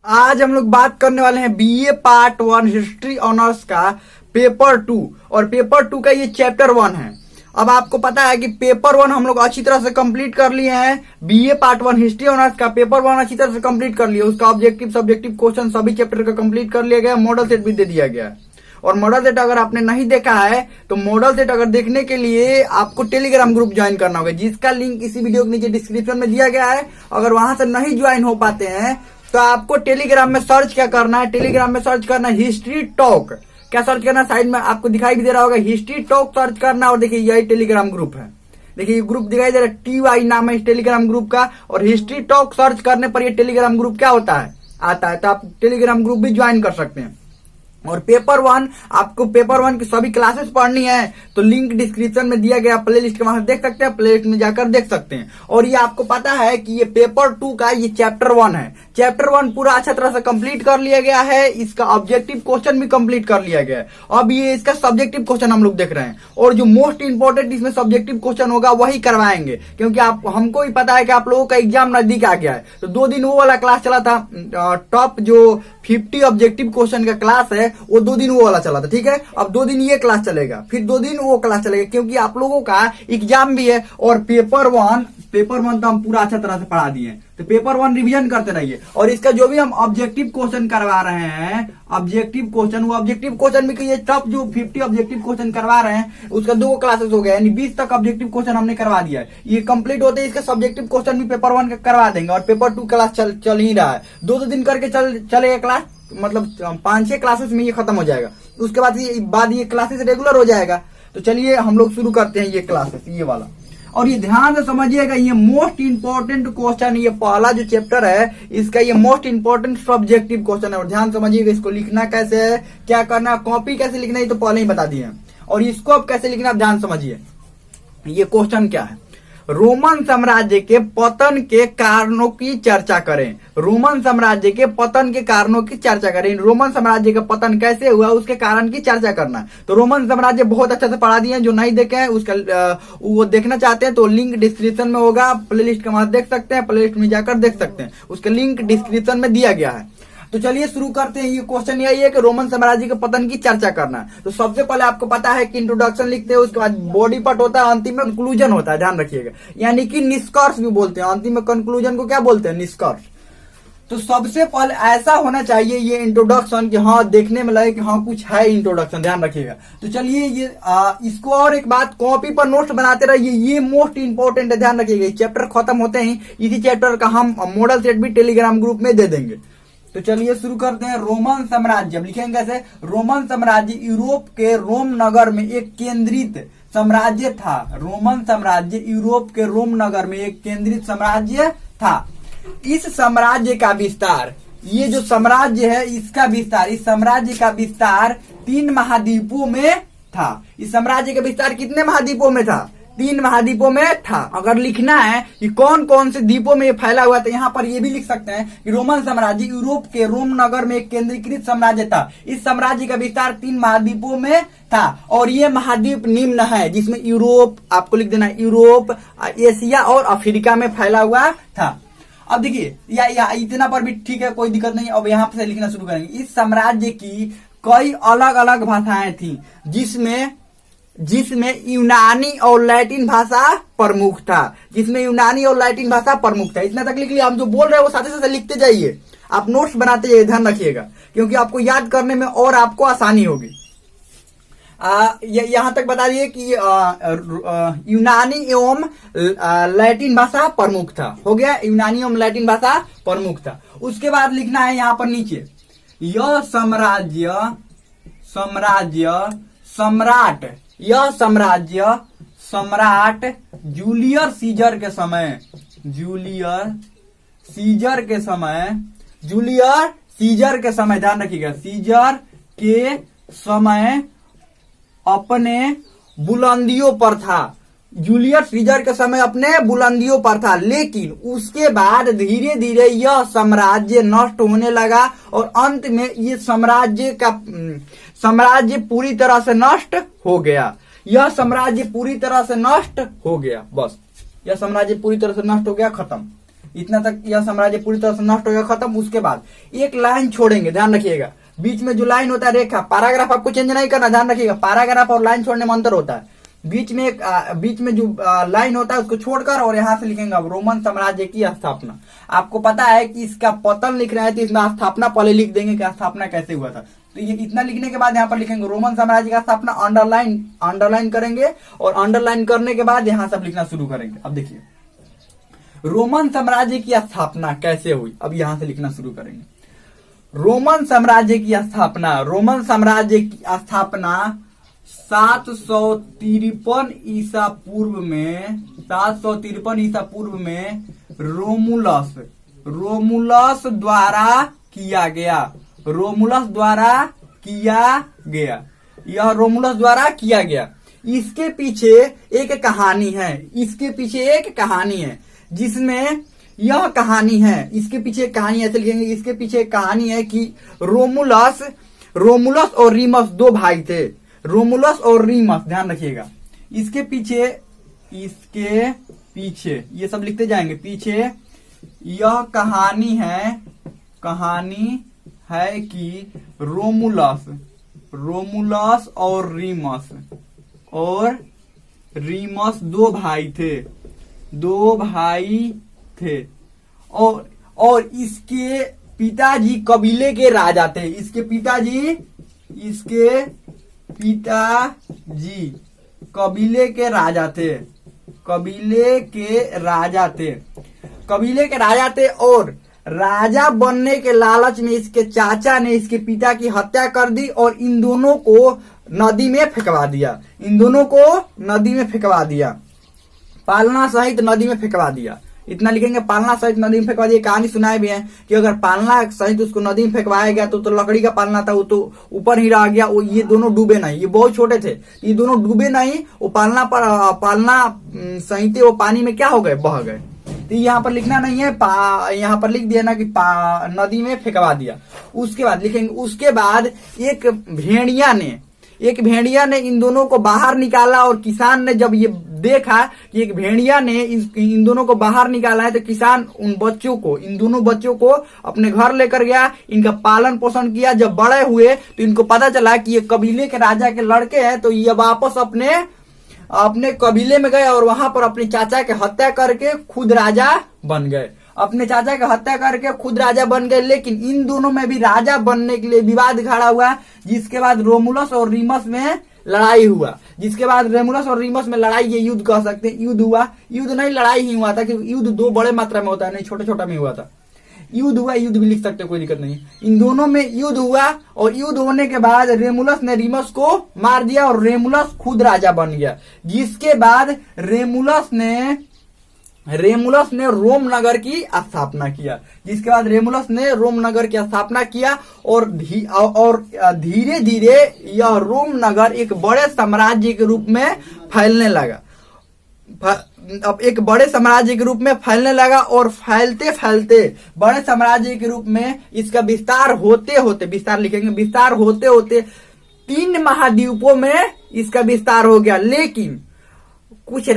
आज हम लोग बात करने वाले हैं बीए पार्ट 1 हिस्ट्री ऑनर्स का पेपर 2 और पेपर 2 का ये चैप्टर 1 है। अब आपको पता है कि पेपर 1 हम लोग अच्छी तरह से कंप्लीट कर लिए हैं। बीए पार्ट 1 हिस्ट्री ऑनर्स का पेपर 1 अच्छी तरह से कंप्लीट कर लिया। उसका ऑब्जेक्टिव सब्जेक्टिव क्वेश्चन सभी चैप्टर का कंप्लीट कर लिया गया। मॉडल सेट भी दे दिया गया है। और मॉडल सेट अगर आपने नहीं देखा है तो मॉडल सेट अगर देखने के लिए आपको टेलीग्राम ग्रुप ज्वाइन करना होगा, जिसका लिंक इसी वीडियो के नीचे डिस्क्रिप्शन में दिया गया है। अगर वहां से नहीं ज्वाइन हो पाते हैं तो आपको टेलीग्राम में सर्च क्या करना है, टेलीग्राम में सर्च करना है हिस्ट्री टॉक। क्या सर्च करना, साइड में आपको दिखाई भी दे रहा होगा हिस्ट्री टॉक सर्च करना। और देखिए यही टेलीग्राम ग्रुप है। देखिए ये ग्रुप दिखाई दे रहा है, TY नाम है इस टेलीग्राम ग्रुप का। और हिस्ट्री टॉक सर्च करने पर ये टेलीग्राम ग्रुप क्या होता है आता है, तो आप टेलीग्राम ग्रुप भी ज्वाइन कर सकते हैं। और पेपर 1 आपको पेपर 1 की सभी क्लासेस पढ़नी है तो लिंक डिस्क्रिप्शन में दिया गया प्लेलिस्ट के, वहां से देख सकते हैं, प्लेलिस्ट में जाकर देख सकते हैं। और ये आपको पता है कि ये पेपर 2 का ये चैप्टर 1 है। चैप्टर 1 पूरा अच्छा तरह से कंप्लीट कर लिया गया है। इसका ऑब्जेक्टिव क्वेश्चन भी कंप्लीट कर लिया गया है। अब ये इसका सब्जेक्टिव क्वेश्चन हम लोग देख रहे हैं और जो मोस्ट इंपोर्टेंट इसमें सब्जेक्टिव क्वेश्चन होगा वही करवाएंगे, क्योंकि आप हमको ही पता है कि आप लोगों का एग्जाम नजदीक आ गया है। तो 2 दिन वो वाला क्लास चला था, टॉप जो 50 ऑब्जेक्टिव क्वेश्चन का क्लास है वो 2 दिन वो वाला चला था, ठीक है। अब 2 दिन ये क्लास चलेगा, फिर 2 दिन वो क्लास चलेगा, क्योंकि आप लोगों का एग्जाम भी है। और पेपर 1 तो हम पूरा अच्छा तरह से पढ़ा दिए, तो पेपर 1 रिवीजन करते रहिए। और इसका जो भी हम ऑब्जेक्टिव क्वेश्चन करवा रहे हैं, ऑब्जेक्टिव क्वेश्चन, वो ऑब्जेक्टिव क्वेश्चन भी ये टॉप जो 50 ऑब्जेक्टिव क्वेश्चन करवा रहे हैं उसका 2 क्लासेस हो गया, यानी 20 तक ऑब्जेक्टिव क्वेश्चन हमने करवा दिया है। ये कंप्लीट होते ही इसका सब्जेक्टिव क्वेश्चन भी पेपर 1 का करवा देंगे। और पेपर 2 क्लास चल ही रहा है, 2 दिन करके चलेगा क्लास, मतलब 5-6 क्लासेस में ये खत्म हो जाएगा। उसके बाद ये क्लासेस रेगुलर हो जाएगा। तो चलिए हम लोग शुरू करते हैं ये क्लासेस, ये वाला। और ये ध्यान से समझिएगा, ये मोस्ट इंपॉर्टेंट क्वेश्चन, ये पहला जो चैप्टर है इसका ये मोस्ट इंपॉर्टेंट सब्जेक्टिव क्वेश्चन है। और ध्यान समझिएगा, इसको लिखना कैसे है, क्या करना, कॉपी कैसे लिखना है ये तो पहले ही बता दिए। और इसको अब कैसे लिखना आप ध्यान समझिए। ये क्वेश्चन क्या है, रोमन साम्राज्य के पतन के कारणों की चर्चा करें। रोमन साम्राज्य के पतन के कारणों की चर्चा करें। रोमन साम्राज्य का पतन कैसे हुआ उसके कारण की चर्चा करना। तो रोमन साम्राज्य बहुत अच्छा से पढ़ा दिए, जो नहीं देखे हैं उसका वो देखना चाहते हैं तो लिंक डिस्क्रिप्शन में होगा, प्लेलिस्ट के वहां देख सकते हैं, प्लेलिस्ट में जाकर देख सकते हैं, उसका लिंक डिस्क्रिप्शन में दिया गया है। तो चलिए शुरू करते हैं। ये क्वेश्चन यही है कि रोमन साम्राज्य के पतन की चर्चा करना। तो सबसे पहले आपको पता है कि इंट्रोडक्शन लिखते हैं, उसके बाद बॉडी पार्ट होता है, अंतिम में कंक्लूजन होता है, ध्यान रखिएगा, यानी कि निष्कर्ष भी बोलते हैं। अंतिम में कंक्लूजन को क्या बोलते हैं, निष्कर्ष। तो सबसे पहले ऐसा होना चाहिए ये इंट्रोडक्शन कि हाँ देखने में लगे कि हाँ कुछ है इंट्रोडक्शन, ध्यान रखिएगा। तो चलिए ये इसको, और एक बात, कॉपी पर नोट्स बनाते रहिए, ये मोस्ट इंपॉर्टेंट है, ध्यान रखिएगा। चैप्टर खत्म होते ही इसी चैप्टर का हम मॉडल सेट भी टेलीग्राम ग्रुप में दे देंगे। तो चलिए शुरू करते हैं। रोमन साम्राज्य, अब लिखेंगे कैसे, रोमन साम्राज्य यूरोप के रोम नगर में एक केंद्रित साम्राज्य था। रोमन साम्राज्य यूरोप के रोम नगर में एक केंद्रित साम्राज्य था। इस साम्राज्य का विस्तार, ये जो साम्राज्य है इसका विस्तार, इस साम्राज्य का विस्तार 3 महाद्वीपों में था। इस साम्राज्य का विस्तार कितने महाद्वीपों में था, 3 महाद्वीपों में था। अगर लिखना है कि कौन कौन से द्वीपों में फैला हुआ था, यहाँ पर ये भी लिख सकते हैं कि रोमन साम्राज्य यूरोप के रोम नगर में एक केंद्रीकृत साम्राज्य था। इस साम्राज्य का विस्तार 3 महाद्वीपों में था। और ये महाद्वीप निम्न है, जिसमें यूरोप, आपको लिख देना यूरोप, एशिया और अफ्रीका में फैला हुआ था। अब देखिए या इतना पर भी ठीक है, कोई दिक्कत नहीं। अब यहाँ से लिखना शुरू करेंगे। इस साम्राज्य की कई अलग अलग भाषाएं थी, जिसमें यूनानी और लैटिन भाषा प्रमुख था, जिसमें यूनानी और लैटिन भाषा प्रमुख था। इतना तक लिख लिया। हम जो बोल रहे हैं वो साथ साथ लिखते जाइए, आप नोट्स बनाते जाइए, ध्यान रखिएगा, क्योंकि आपको याद करने में और आपको आसानी होगी। यहां तक बता दिए कि यूनानी एवं लैटिन भाषा प्रमुख था। हो गया, यूनानी एवं लैटिन भाषा प्रमुख था। उसके बाद लिखना है यहाँ पर नीचे, यह सम्राट जूलियस सीजर के समय, ध्यान रखिएगा, सीजर के समय अपने बुलंदियों पर था। जूलियस सीजर के समय अपने बुलंदियों पर था, लेकिन उसके बाद धीरे धीरे यह साम्राज्य नष्ट होने लगा और अंत में ये साम्राज्य पूरी तरह से नष्ट हो गया। यह साम्राज्य पूरी तरह से नष्ट हो गया, बस यह साम्राज्य पूरी तरह से नष्ट हो गया, खत्म। इतना तक यह साम्राज्य पूरी तरह से नष्ट हो गया, खत्म। उसके बाद एक लाइन छोड़ेंगे, ध्यान रखिएगा, बीच में जो लाइन होता है रेखा, पैराग्राफ आपको चेंज नहीं करना, ध्यान रखिएगा, पैराग्राफ और लाइन छोड़ने में अंतर होता है। बीच में जो लाइन होता है उसको छोड़कर और यहां से लिखेंगे अब रोमन साम्राज्य की स्थापना। आपको पता है कि इसका पतन लिख रहे हैं तो इसमें स्थापना पहले लिख देंगे कि स्थापना कैसे हुआ था। तो ये इतना लिखने के बाद यहाँ पर लिखेंगे रोमन साम्राज्य का स्थापना, अंडरलाइन करेंगे और अंडरलाइन करने के बाद यहाँ सब लिखना शुरू करेंगे। अब देखिए रोमन साम्राज्य की स्थापना कैसे हुई, अब यहां से लिखना शुरू करेंगे। रोमन साम्राज्य की स्थापना 753 ईसा पूर्व में रोमुलस द्वारा किया गया। इसके पीछे एक कहानी है, जिसमें यह कहानी है, इसके पीछे एक कहानी ऐसे लिखेंगे, इसके पीछे एक कहानी है कि रोमुलस और रीमस दो भाई थे, रोमुलस और रीमस, ध्यान रखिएगा। इसके पीछे ये सब लिखते जाएंगे, पीछे यह कहानी है कि रोमुलस और रीमस दो भाई थे और इसके पिताजी कबीले के राजा थे। इसके पिताजी कबीले के राजा थे और राजा बनने के लालच में इसके चाचा ने इसके पिता की हत्या कर दी और इन दोनों को नदी में फेंकवा दिया, पालना सहित नदी में फेंकवा दिया। इतना लिखेंगे, पालना सहित नदी में फेंकवा दिया। कहानी सुनाए भी है कि अगर पालना सहित उसको नदी में फेंकवाया गया तो लकड़ी का पालना था, वो तो ऊपर ही रह गया, वो ये दोनों डूबे नहीं, ये बहुत छोटे थे, ये दोनों डूबे नहीं, वो पालना सहित वो पानी में क्या हो गए, बह गए। तो यहाँ पर लिखना नहीं है, यहाँ पर लिख दिया ना कि नदी में फेंकवा दिया। उसके बाद लिखेंगे, उसके बाद एक भेड़िया ने इन दोनों को बाहर निकाला और किसान ने जब ये देखा कि एक भेड़िया ने इन दोनों को बाहर निकाला है तो किसान इन दोनों बच्चों को अपने घर लेकर गया, इनका पालन पोषण किया। जब बड़े हुए तो इनको पता चला कि ये कबीले के राजा के लड़के हैं, तो ये वापस अपने कबीले में गए और वहां पर अपने चाचा के हत्या करके खुद राजा बन गए। लेकिन इन दोनों में भी राजा बनने के लिए विवाद खड़ा हुआ, जिसके बाद रोमुलस और रीमस में लड़ाई हुआ। ये युद्ध कह सकते हैं, युद्ध हुआ, युद्ध नहीं लड़ाई ही हुआ था, क्योंकि युद्ध दो बड़े मात्रा में होता है, नहीं छोटे छोटा में हुआ था। युद्ध हुआ, युद्ध भी लिख सकते, कोई दिक्कत नहीं। इन दोनों में युद्ध हुआ और युद्ध होने के बाद रेमुलस ने रीमस को मार दिया और रेमुलस खुद राजा बन गया। जिसके बाद रेमुलस ने रोम नगर की स्थापना किया। और धीरे धीरे यह रोम नगर एक बड़े साम्राज्य के रूप में फैलने लगा। और फैलते फैलते बड़े साम्राज्य के रूप में इसका विस्तार होते होते 3 महाद्वीपों में इसका विस्तार हो गया। लेकिन कुछ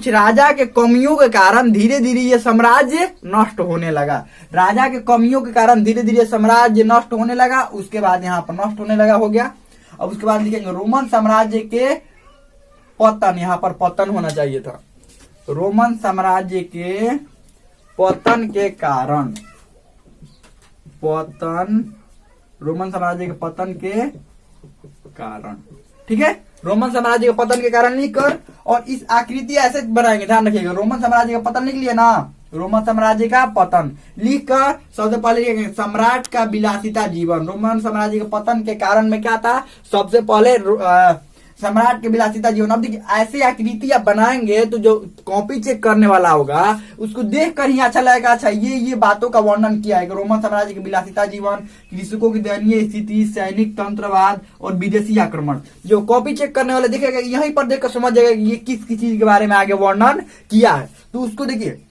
राजा के कमियों के कारण धीरे धीरे ये साम्राज्य नष्ट होने लगा। उसके बाद यहाँ पर नष्ट होने लगा हो गया। अब उसके बाद लिखेंगे रोमन साम्राज्य के पतन, यहाँ पर पतन होना चाहिए था। रोमन साम्राज्य के पतन के कारण, ठीक है। रोमन साम्राज्य के पतन के कारण लिखकर और इस आकृति ऐसे बनाएंगे, ध्यान रखिएगा। रोमन साम्राज्य का पतन लिख लिया ना, रोमन साम्राज्य का पतन लिखकर सबसे पहले लिखेंगे सम्राट का विलासिता जीवन। रोमन साम्राज्य के पतन के कारण में क्या था, सबसे पहले सम्राट के विलासिता जीवन। अब देखिए ऐसे आकृति आप बनाएंगे तो जो कॉपी चेक करने वाला होगा उसको देखकर ही अच्छा लगेगा, अच्छा ये बातों का वर्णन किया है। रोमन साम्राज्य के विलासिता जीवन, कृषकों की दयनीय स्थिति, सैनिक तंत्रवाद और विदेशी आक्रमण। जो कॉपी चेक करने वाले देखेगा यहीं पर देखकर समझ जाएगा कि ये किस चीज के बारे में आगे वर्णन किया है। तो उसको देखिए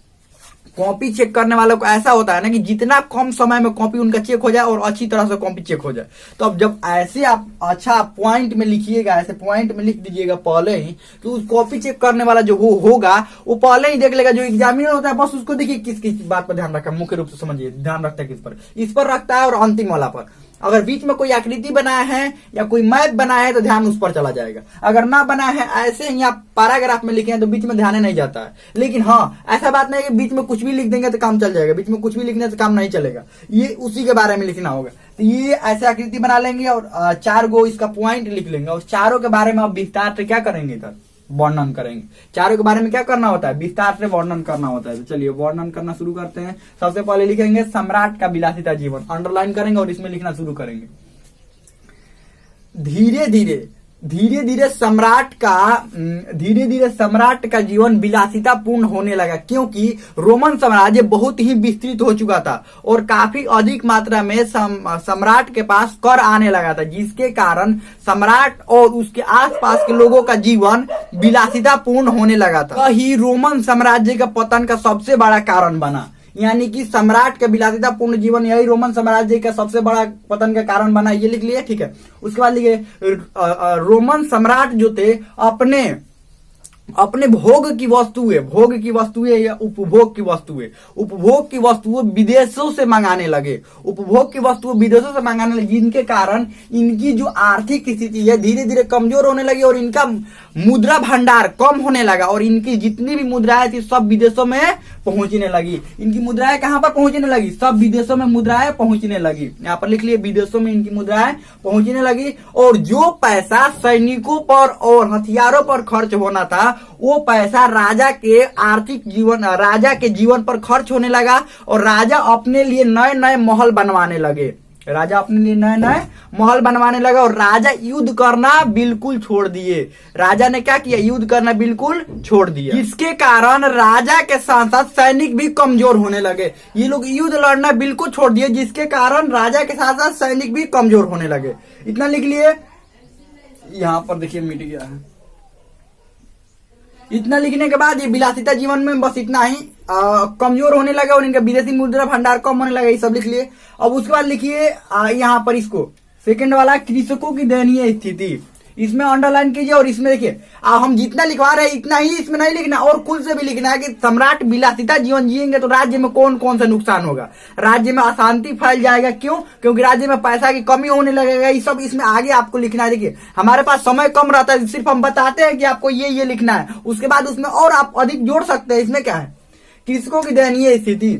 कॉपी चेक करने वालों को ऐसा होता है ना कि जितना कम समय में कॉपी उनका चेक हो जाए और अच्छी तरह से कॉपी चेक हो जाए। तो अब जब ऐसे आप अच्छा पॉइंट में लिखिएगा, ऐसे पॉइंट में लिख दीजिएगा पहले ही, तो उस कॉपी चेक करने वाला जो होगा वो पहले ही देख लेगा। जो एग्जामिनर होता है बस उसको देखिए किस किस बात पर ध्यान रखा है, मुख्य रूप से समझिए ध्यान रखता है किस पर, इस पर रखता है और अंतिम वाला पर। अगर बीच में कोई आकृति बनाया है या कोई मैप बनाया है तो ध्यान उस पर चला जाएगा। अगर ना बनाया है, ऐसे ही आप पैराग्राफ में लिखे हैं तो बीच में ध्यान नहीं जाता है। लेकिन हाँ, ऐसा बात नहीं है कि बीच में कुछ भी लिख देंगे तो काम चल जाएगा, बीच में कुछ भी लिखने से काम नहीं चलेगा, ये उसी के बारे में लिखना होगा। तो ये ऐसे आकृति बना लेंगे और 4 गो इसका पॉइंट लिख लेंगे और चारों के बारे में आप विस्तार से क्या करेंगे इधर, वर्णन करेंगे। चारों के बारे में क्या करना होता है, विस्तार से वर्णन करना होता है। तो चलिए वर्णन करना शुरू करते हैं। सबसे पहले लिखेंगे सम्राट का विलासिता जीवन, अंडरलाइन करेंगे और इसमें लिखना शुरू करेंगे। धीरे धीरे सम्राट का जीवन विलासिता पूर्ण होने लगा, क्योंकि रोमन साम्राज्य बहुत ही विस्तृत हो चुका था और काफी अधिक मात्रा में सम्राट के पास कर आने लगा था, जिसके कारण सम्राट और उसके आसपास के लोगों का जीवन विलासिता पूर्ण होने लगा था। यही रोमन साम्राज्य का पतन का सबसे बड़ा कारण बना, यानी कि सम्राट का विलासिता पूर्ण जीवन यही रोमन साम्राज्य का सबसे बड़ा पतन का कारण बना। ये लिख लिए, ठीक है। उसके बाद लिखे रोमन सम्राट जो थे अपने भोग की वस्तुएं या उपभोग की वस्तुएं विदेशों से मंगाने लगे, जिनके कारण इनकी जो आर्थिक स्थिति है धीरे धीरे कमजोर होने लगी और इनका मुद्रा भंडार कम होने लगा और इनकी जितनी भी मुद्राएं थी सब विदेशों में पहुंचने लगी। इनकी मुद्राएं कहां पर पहुंचने लगी, सब विदेशों में मुद्राएं पहुंचने लगी। यहाँ पर लिख लिए, विदेशों में इनकी मुद्राएं पहुंचने लगी और जो पैसा सैनिकों पर और हथियारों पर खर्च होना था वो पैसा राजा के जीवन पर खर्च होने लगा और राजा अपने लिए नए नए महल बनवाने लगा और राजा युद्ध करना बिल्कुल छोड़ दिए। राजा ने क्या किया, युद्ध करना बिल्कुल छोड़ दिया। इसके कारण राजा के साथ साथ सैनिक भी कमजोर होने लगे। ये लोग युद्ध लड़ना बिल्कुल छोड़ दिए, जिसके कारण राजा के साथ साथ सैनिक भी कमजोर होने लगे। इतना लिख लिए। यहाँ पर देखिए मिट गया है। इतना लिखने के बाद ये विलासिता जीवन में बस इतना ही कमजोर होने लगा और इनका विदेशी मुद्रा भंडार कम होने लगा, ये सब लिख लिए। अब उसके बाद लिखिए यहाँ पर इसको सेकंड वाला, कृषकों की दयनीय स्थिति, इसमें अंडरलाइन कीजिए और इसमें देखिए हम जितना लिखवा रहे हैं इतना ही इसमें नहीं लिखना और खुद से भी लिखना है कि सम्राट विलासिता जीवन जिएंगे तो राज्य में कौन कौन सा नुकसान होगा। राज्य में अशांति फैल जाएगा, क्यों, क्योंकि राज्य में पैसा की कमी होने लगेगा। ये सब इसमें आगे आपको लिखना है। देखिए हमारे पास समय कम रहता है, सिर्फ हम बताते हैं कि आपको ये लिखना है, उसके बाद उसमें और आप अधिक जोड़ सकते हैं। इसमें क्या है, कृषकों की दयनीय स्थिति,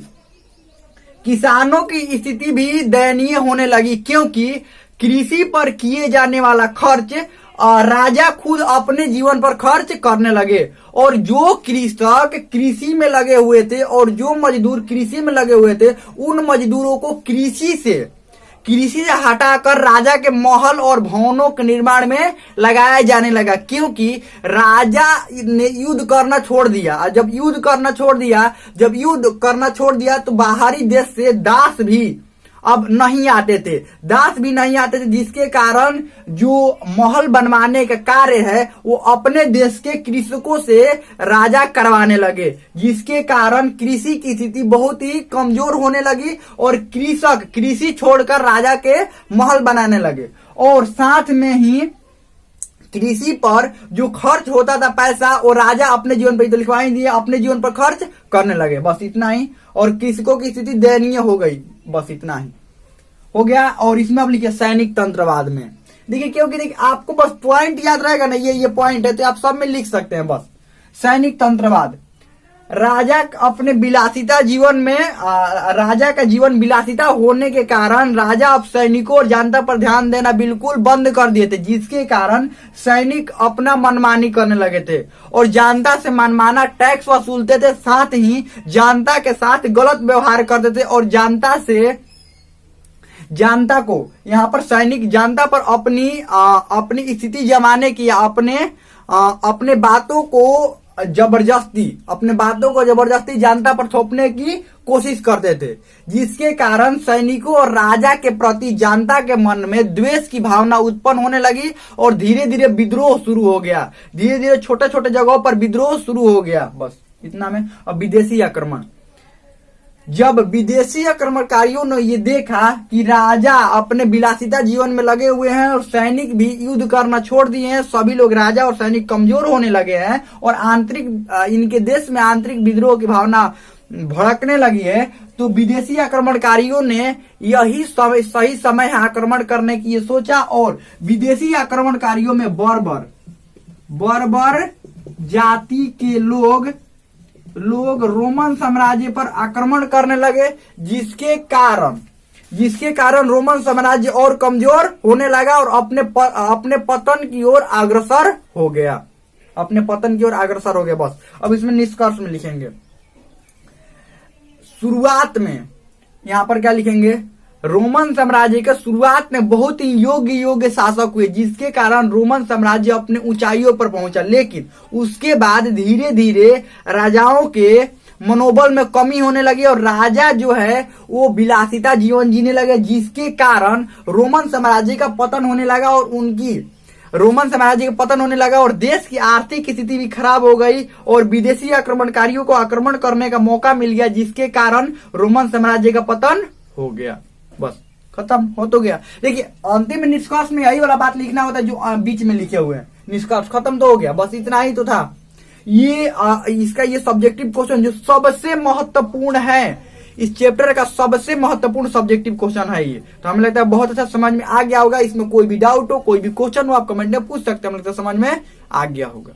किसानों की स्थिति भी दयनीय होने लगी, क्योंकि कृषि पर किए जाने वाला खर्च राजा खुद अपने जीवन पर खर्च करने लगे और जो कृषक कृषि में लगे हुए थे और जो मजदूर कृषि में लगे हुए थे उन मजदूरों को कृषि से हटाकर राजा के महल और भवनों के निर्माण में लगाया जाने लगा, क्योंकि राजा ने युद्ध करना छोड़ दिया। जब युद्ध करना छोड़ दिया तो बाहरी देश से दास भी अब नहीं आते थे, जिसके कारण जो महल बनवाने का कार्य है वो अपने देश के कृषकों से राजा करवाने लगे, जिसके कारण कृषि की स्थिति बहुत ही कमजोर होने लगी और कृषक कृषि छोड़कर राजा के महल बनाने लगे और साथ में ही कृषि पर जो खर्च होता था पैसा वो राजा अपने जीवन पर, तो लिखवा ही दिए, अपने जीवन पर खर्च करने लगे। बस इतना ही। और कृषकों की स्थिति दयनीय हो गई, बस इतना ही हो गया। और इसमें आप लिखिए सैनिक तंत्रवाद में, देखिए क्योंकि देखिए आपको बस पॉइंट याद रहेगा ना, ये पॉइंट है तो आप सब में लिख सकते हैं। बस सैनिक तंत्रवाद, राजा अपने विलासिता जीवन में राजा का जीवन विलासिता होने के कारण राजा अब सैनिकों और जनता पर ध्यान देना बिल्कुल बंद कर दिए थे, जिसके कारण सैनिक अपना मनमानी करने लगे थे और जनता से मनमाना टैक्स वसूलते थे, साथ ही जनता के साथ गलत व्यवहार करते थे और जनता को यहाँ पर सैनिक जनता पर अपनी स्थिति जमाने की अपने बातों को जबरदस्ती जनता पर थोपने की कोशिश करते थे, जिसके कारण सैनिकों और राजा के प्रति जनता के मन में द्वेष की भावना उत्पन्न होने लगी और धीरे धीरे विद्रोह शुरू हो गया। धीरे धीरे छोटे छोटे जगहों पर विद्रोह शुरू हो गया। बस इतना में। अब विदेशी आक्रमण, जब विदेशी आक्रमणकारियों ने ये देखा कि राजा अपने विलासिता जीवन में लगे हुए हैं और सैनिक भी युद्ध करना छोड़ दिए हैं, सभी लोग राजा और सैनिक कमजोर होने लगे हैं और आंतरिक इनके देश में आंतरिक विद्रोह की भावना भड़कने लगी है, तो विदेशी आक्रमणकारियों ने यही सही समय है आक्रमण करने की ये सोचा और विदेशी आक्रमणकारियों में बर्बर जाति के लोग रोमन साम्राज्य पर आक्रमण करने लगे, जिसके कारण रोमन साम्राज्य और कमजोर होने लगा और अपने पतन की ओर अग्रसर हो गया। बस अब इसमें निष्कर्ष में लिखेंगे, शुरुआत में यहां पर क्या लिखेंगे, रोमन साम्राज्य के शुरुआत में बहुत ही योग्य शासक हुए, जिसके कारण रोमन साम्राज्य अपने ऊंचाइयों पर पहुंचा, लेकिन उसके बाद धीरे धीरे राजाओं के मनोबल में कमी होने लगी और राजा जो है वो विलासिता जीवन जीने लगे, जिसके कारण रोमन साम्राज्य का पतन होने लगा और देश की आर्थिक स्थिति भी खराब हो गई और विदेशी आक्रमणकारियों को आक्रमण करने का मौका मिल गया, जिसके कारण रोमन साम्राज्य का पतन हो गया। बस खत्म हो तो गया। देखिए अंतिम निष्कर्ष में यही वाला बात लिखना होता है जो बीच में लिखे हुए हैं। निष्कर्ष खत्म तो हो गया, बस इतना ही तो था। ये इसका ये सब्जेक्टिव क्वेश्चन जो सबसे महत्वपूर्ण है, इस चैप्टर का सबसे महत्वपूर्ण सब्जेक्टिव क्वेश्चन है ये, तो हमें लगता है बहुत अच्छा समझ में आ गया होगा। इसमें कोई भी डाउट हो, कोई भी क्वेश्चन हो, आप कमेंट में पूछ सकते हैं, हमें लगता है समझ में आ गया होगा।